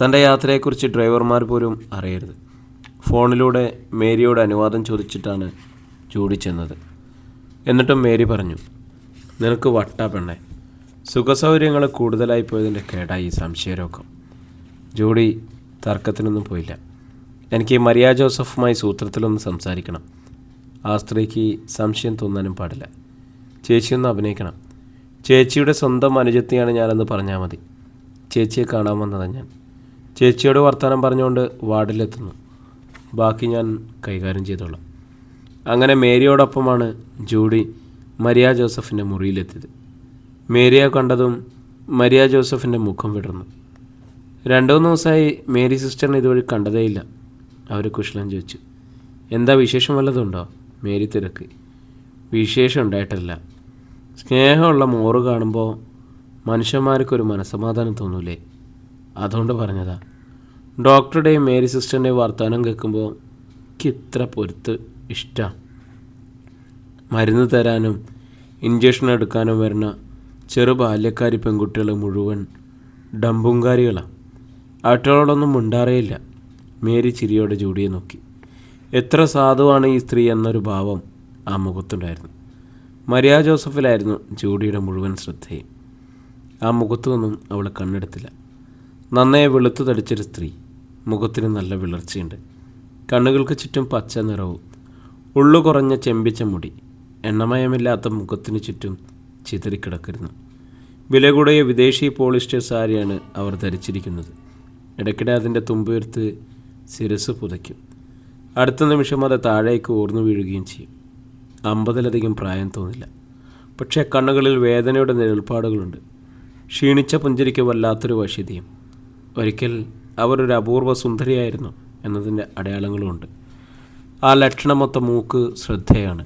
തൻ്റെ യാത്രയെക്കുറിച്ച് ഡ്രൈവർമാർ പോലും അറിയരുത്. ഫോണിലൂടെ മേരിയോട് അനുവാദം ചോദിച്ചിട്ടാണ് ജൂഡി ചെന്നത്. എന്നിട്ടും മേരി പറഞ്ഞു, നിനക്ക് വട്ടാ പെണ്ണേ, സുഖസൗകര്യങ്ങൾ കൂടുതലായി പോയതിൻ്റെ കേടായി സംശയരോഗം. ജൂഡി തർക്കത്തിനൊന്നും പോയില്ല. എനിക്ക് മരിയ ജോസഫുമായി സൂത്രത്തിലൊന്ന് സംസാരിക്കണം. ആ സ്ത്രീക്ക് സംശയം തോന്നാനും പാടില്ല. ചേച്ചിയൊന്ന് അഭിനയിക്കണം. ചേച്ചിയുടെ സ്വന്തം അനുജത്തിയാണ് ഞാനെന്ന് പറഞ്ഞാൽ മതി. ചേച്ചിയെ കാണാൻ വന്നതാണ് ഞാൻ. ചേച്ചിയോട് വർത്തമാനം പറഞ്ഞുകൊണ്ട് വാർഡിലെത്തുന്നു. ബാക്കി ഞാൻ കൈകാര്യം ചെയ്തോളാം. അങ്ങനെ മേരിയോടൊപ്പമാണ് ജൂഡി മരിയ ജോസഫിൻ്റെ മുറിയിലെത്തിയത്. മേരിയെ കണ്ടതും മരിയ ജോസഫിൻ്റെ മുഖം വിടർന്നു. 2-3 ദിവസമായി മേരി സിസ്റ്ററിനെ ഇതുവഴി കണ്ടതേയില്ല. അവർ കുശലം ചോദിച്ചു. എന്താ വിശേഷം വല്ലതുണ്ടോ? മേരി തിരക്ക്. വിശേഷം ഉണ്ടായിട്ടല്ല, സ്നേഹമുള്ള മോറ് കാണുമ്പോൾ മനുഷ്യന്മാർക്കൊരു മനസ്സമാധാനം തോന്നൂലേ, അതുകൊണ്ട് പറഞ്ഞതാ. ഡോക്ടറുടെയും മേരി സിസ്റ്ററിൻ്റെയും വർത്തമാനം കേൾക്കുമ്പോൾ എനിക്ക് ഇത്ര പൊരുത്ത് ഇഷ്ടമാണ്. മരുന്ന് തരാനും ഇഞ്ചക്ഷൻ എടുക്കാനും വരുന്ന ചെറു ബാല്യക്കാരി പെൺകുട്ടികൾ മുഴുവൻ ഡംബുങ്കാരികളാണ്. അവറ്റോടൊന്നും മിണ്ടാറേയില്ല. മേരി ചിരിയോടെ ജൂഡിയെ നോക്കി. എത്ര സാധുവാണ് ഈ സ്ത്രീ എന്നൊരു ഭാവം ആ മുഖത്തുണ്ടായിരുന്നു. മരിയ ജോസഫിലായിരുന്നു ജൂഡിയുടെ മുഴുവൻ ശ്രദ്ധയും. ആ മുഖത്തു നിന്നും അവളെ കണ്ണെടുത്തില്ല. നന്നേ വെളുത്തു തടിച്ചൊരു സ്ത്രീ. മുഖത്തിന് നല്ല വിളർച്ചയുണ്ട്. കണ്ണുകൾക്ക് ചുറ്റും പച്ച നിറവും ഉള്ളു കുറഞ്ഞ ചെമ്പിച്ച മുടി. എണ്ണമയമില്ലാത്ത മുഖത്തിന് ചുറ്റും ചിതറിക്കിടക്കുന്നു. വില കൂടിയ വിദേശി പോളിസ്റ്റർ സാരിയാണ് അവർ ധരിച്ചിരിക്കുന്നത്. ഇടയ്ക്കിടെ അതിൻ്റെ തുമ്പുയർത്ത് ശിരസ് പുതയ്ക്കും. അടുത്ത നിമിഷം അത് താഴേക്ക് ഊർന്നു വീഴുകയും ചെയ്യും. 50-ലധികം പ്രായം തോന്നില്ല. പക്ഷേ കണ്ണുകളിൽ വേദനയുടെ നിഴൽപ്പാടുകളുണ്ട്. ക്ഷീണിച്ച പുഞ്ചിരിക്ക് വല്ലാത്തൊരു വശ്യതയും. ഒരിക്കൽ അവർ ഒരു അപൂർവ സുന്ദരിയായിരുന്നു എന്നതിൻ്റെ അടയാളങ്ങളുമുണ്ട്. ആ ലക്ഷണമൊത്ത മൂക്ക് ശ്രദ്ധയാണ്.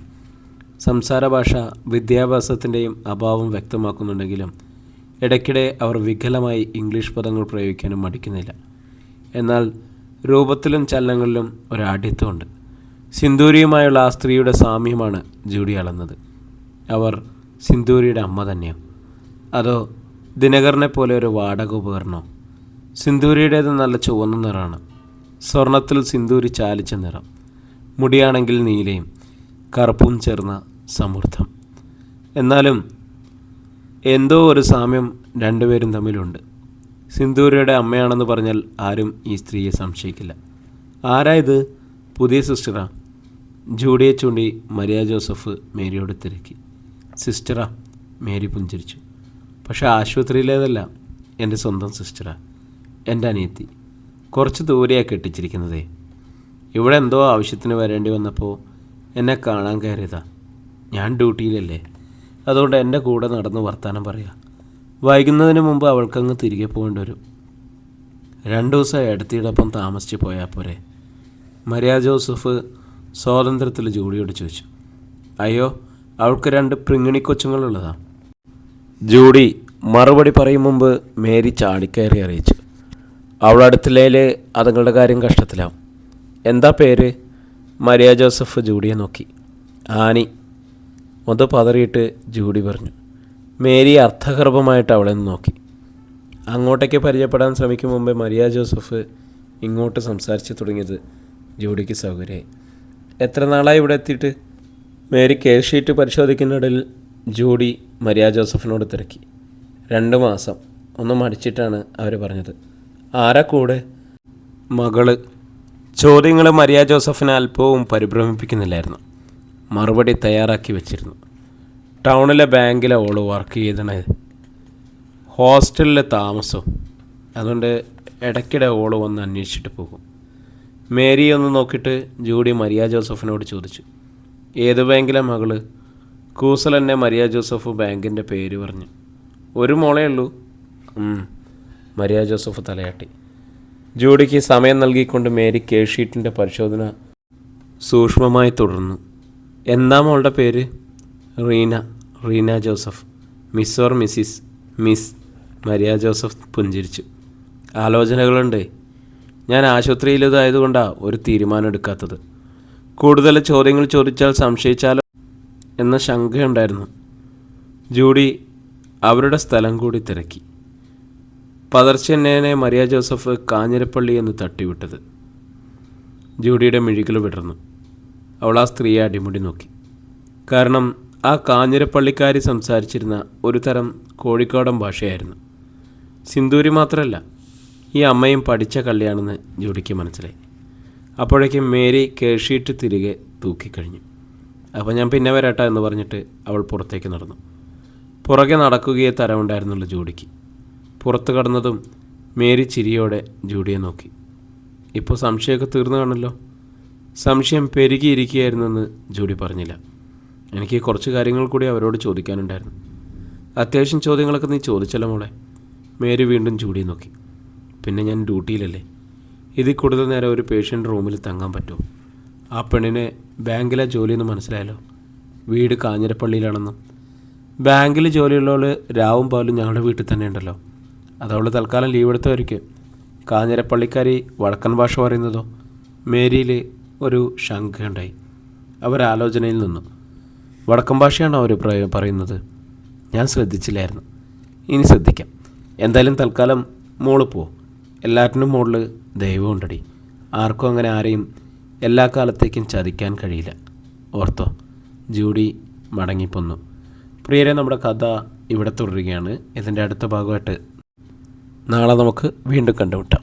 സംസാര ഭാഷ വിദ്യാഭ്യാസത്തിൻ്റെയും അഭാവം വ്യക്തമാക്കുന്നുണ്ടെങ്കിലും ഇടയ്ക്കിടെ അവർ വികലമായി ഇംഗ്ലീഷ് പദങ്ങൾ പ്രയോഗിക്കാനും മടിക്കുന്നില്ല. എന്നാൽ രൂപത്തിലും ചലനങ്ങളിലും ഒരാഢ്യത്വമുണ്ട്. സിന്ദൂരിയുമായുള്ള ആ സ്ത്രീയുടെ സാമ്യമാണ് ജൂഡി അളന്നത്. അവർ സിന്ദൂരിയുടെ അമ്മ തന്നെയോ, അതോ ദിനകരനെ പോലെ ഒരു വാടക ഉപകരണമോ? സിന്ദൂരിയുടേത് നല്ല ചുവന്ന നിറമാണ്. സ്വർണത്തിൽ സിന്ദൂരി ചാലിച്ച നിറം. മുടിയാണെങ്കിൽ നീലയും കറുപ്പും ചേർന്ന സമൃദ്ധം. എന്നാലും എന്തോ ഒരു സാമ്യം രണ്ടുപേരും തമ്മിലുണ്ട്. സിന്ദൂരിയുടെ അമ്മയാണെന്ന് പറഞ്ഞാൽ ആരും ഈ സ്ത്രീയെ സംശയിക്കില്ല. ആരായത്? പുതിയ സിസ്റ്ററാ? ജൂഡിയെ ചൂണ്ടി മരിയ ജോസഫ് മേരിയോട് തിരക്കി. സിസ്റ്ററാ? മേരി പുഞ്ചിരിച്ചു. പക്ഷേ ആശുപത്രിയിലേതല്ല, എൻ്റെ സ്വന്തം സിസ്റ്ററാ, എൻ്റെ അനിയത്തി. കുറച്ച് ദൂരെയാണ് കെട്ടിച്ചിരിക്കുന്നതേ. ഇവിടെ എന്തോ ആവശ്യത്തിന് വരേണ്ടി വന്നപ്പോൾ എന്നെ കാണാൻ കയറിയതാ. ഞാൻ ഡ്യൂട്ടിയിലല്ലേ, അതുകൊണ്ട് എൻ്റെ കൂടെ നടന്ന് വർത്താനം പറയാം. വൈകുന്നതിന് മുമ്പ് അവൾക്കങ്ങ് തിരികെ പോകേണ്ടി വരും. 2 ദിവസം എടുത്തിയോടൊപ്പം താമസിച്ച് പോയാൽ പോരെ? മരിയ ജോസഫ് സ്വാതന്ത്ര്യത്തിൽ ജൂഡിയോട് ചോദിച്ചു. അയ്യോ, അവൾക്ക് 2 പ്രിങ്ങിണി കൊച്ചുങ്ങളുള്ളതാ. ജൂഡി മറുപടി പറയും മുമ്പ് മേരി ചാടിക്കയറി അറിയിച്ചു. അവളടുത്തില്ലേൽ അതുങ്ങളുടെ കാര്യം കഷ്ടത്തിലാവും. എന്താ പേര്? മരിയ ജോസഫ് ജൂഡിയെ നോക്കി. ആനി. ഒന്ന് പതറിയിട്ട് ജൂഡി പറഞ്ഞു. മേരി അർത്ഥഗർഭമായിട്ട് അവളെ നോക്കി. അങ്ങോട്ടേക്ക് പരിചയപ്പെടാൻ ശ്രമിക്കും മുമ്പേ മരിയ ജോസഫ് ഇങ്ങോട്ട് സംസാരിച്ച് തുടങ്ങിയത് ജൂഡിക്ക് സൗകര്യമായി. എത്ര നാളായി ഇവിടെ എത്തിയിട്ട്? മേരി കേസ് ഷീറ്റ് പരിശോധിക്കുന്നിടയിൽ ജൂഡി മരിയ ജോസഫിനോട് തിരക്കി. 2 മാസം. ഒന്ന് മടിച്ചിട്ടാണ് അവർ പറഞ്ഞത്. ആരാ കൂടെ? മകള്. ചോദ്യങ്ങൾ മരിയ ജോസഫിനെ അല്പവും പരിഭ്രമിപ്പിക്കുന്നില്ലായിരുന്നു. മറുപടി തയ്യാറാക്കി വെച്ചിരുന്നു. ടൗണിലെ ബാങ്കിലെ ഓള് വർക്ക് ചെയ്തണത്. ഹോസ്റ്റലിലെ താമസം. അതുകൊണ്ട് ഇടയ്ക്കിടെ ഓള് വന്ന് അന്വേഷിച്ചിട്ട് പോകും. മേരി ഒന്ന് നോക്കിയിട്ട് ജൂഡി മരിയ ജോസഫിനോട് ചോദിച്ചു. ഏത് ബാങ്കിലെ മകള്? കൂസൽ തന്നെ മരിയ ജോസഫ് ബാങ്കിൻ്റെ പേര് പറഞ്ഞു. ഒരു മോളേ ഉള്ളൂ? മരിയ ജോസഫ് തലയാട്ടി. ജൂഡിക്ക് സമയം നൽകിക്കൊണ്ട് മേരി കേസ് ഷീറ്റിൻ്റെ പരിശോധന സൂക്ഷ്മമായി തുടർന്നു. എന്താ മോളുടെ പേര്? Reena Joseph. Miss or Mrs? Miss. Maria Joseph പുഞ്ചിരിച്ചു. ആലോചനകളുണ്ട്. ഞാൻ ആശുപത്രിയിലേതായതുകൊണ്ടാണ് ഒരു തീരുമാനം എടുക്കാത്തത്. കൂടുതൽ ചോദ്യങ്ങൾ ചോദിച്ചാൽ സംശയിച്ചാലോ എന്ന ശങ്കയുണ്ടായിരുന്നു. ജൂഡി അവരുടെ സ്ഥലം കൂടി തിരക്കി. പതർച്ചെന്നേനെ മരിയ ജോസഫ് കാഞ്ഞിരപ്പള്ളി എന്ന് തട്ടിവിട്ടത്. ജൂഡിയുടെ മിഴികൾ വിടർന്നു. അവൾ ആ സ്ത്രീയെ അടിമുടി നോക്കി. കാരണം ആ കാഞ്ഞിരപ്പള്ളിക്കാരി സംസാരിച്ചിരുന്ന ഒരു തരം കോഴിക്കോടൻ ഭാഷയായിരുന്നു. സിന്ദൂരി മാത്രമല്ല, ഈ അമ്മയും പഠിച്ച കള്ളിയാണെന്ന് ജൂഡിക്ക് മനസ്സിലായി. അപ്പോഴേക്കും മേരി കേസ് ഷീറ്റ് തിരികെ തൂക്കിക്കഴിഞ്ഞു. അപ്പോൾ ഞാൻ പിന്നെ വരാട്ടാ എന്ന് പറഞ്ഞിട്ട് അവൾ പുറത്തേക്ക് നടന്നു. പുറകെ നടക്കുകയെ തരമുണ്ടായിരുന്നുള്ളൂ ജൂഡിക്ക്. പുറത്തു കടന്നതും മേരി ചിരിയോടെ ജൂഡിയെ നോക്കി. ഇപ്പോൾ സംശയമൊക്കെ തീർന്നു കാണല്ലോ? സംശയം പെരുകിയിരിക്കുകയായിരുന്നെന്ന് ജൂഡി പറഞ്ഞില്ല. എനിക്ക് കുറച്ച് കാര്യങ്ങൾ കൂടി അവരോട് ചോദിക്കാനുണ്ടായിരുന്നു. അത്യാവശ്യം ചോദ്യങ്ങളൊക്കെ നീ ചോദിച്ചല്ലോ മോളെ. മേരി വീണ്ടും ജൂഡിയെ നോക്കി. പിന്നെ ഞാൻ ഡ്യൂട്ടിയിലല്ലേ, ഇതിൽ കൂടുതൽ നേരം ഒരു പേഷ്യൻ്റ് റൂമിൽ തങ്ങാൻ പറ്റുമോ? ആ പെണ്ണിനെ ബാങ്കിലെ ജോലിയെന്ന് മനസ്സിലായല്ലോ. വീട് കാഞ്ഞിരപ്പള്ളിയിലാണെന്നും. ബാങ്കിൽ ജോലിയുള്ളവൾ രാവും പകലും ഞങ്ങളുടെ വീട്ടിൽ തന്നെ ഉണ്ടല്ലോ. അതവൾ തൽക്കാലം ലീവ് എടുത്തവർക്ക്. കാഞ്ഞിരപ്പള്ളിക്കാരി വടക്കൻ ഭാഷ പറയുന്നതോ? മേരിയിൽ ഒരു ശങ്കയുണ്ടായി. അവരാലോചനയിൽ നിന്നു. വടക്കൻ ഭാഷയാണോ അവർ പറയുന്നത്? ഞാൻ ശ്രദ്ധിച്ചില്ലായിരുന്നു. ഇനി ശ്രദ്ധിക്കാം. എന്തായാലും തൽക്കാലം മോള് പോ. എല്ലാറ്റിനും മുകളിൽ ദൈവമുണ്ടടി. ആർക്കും അങ്ങനെ ആരെയും എല്ലാ കാലത്തേക്കും ചതിക്കാൻ കഴിയില്ല. ഓർത്തോ? ജൂഡി മടങ്ങിപ്പോന്നു. പ്രിയരെ, നമ്മുടെ കഥ ഇവിടെ തുടരുകയാണ്. ഇതിൻ്റെ അടുത്ത ഭാഗമായിട്ട് നാളെ നമുക്ക് വീണ്ടും കണ്ടുമുട്ടാം.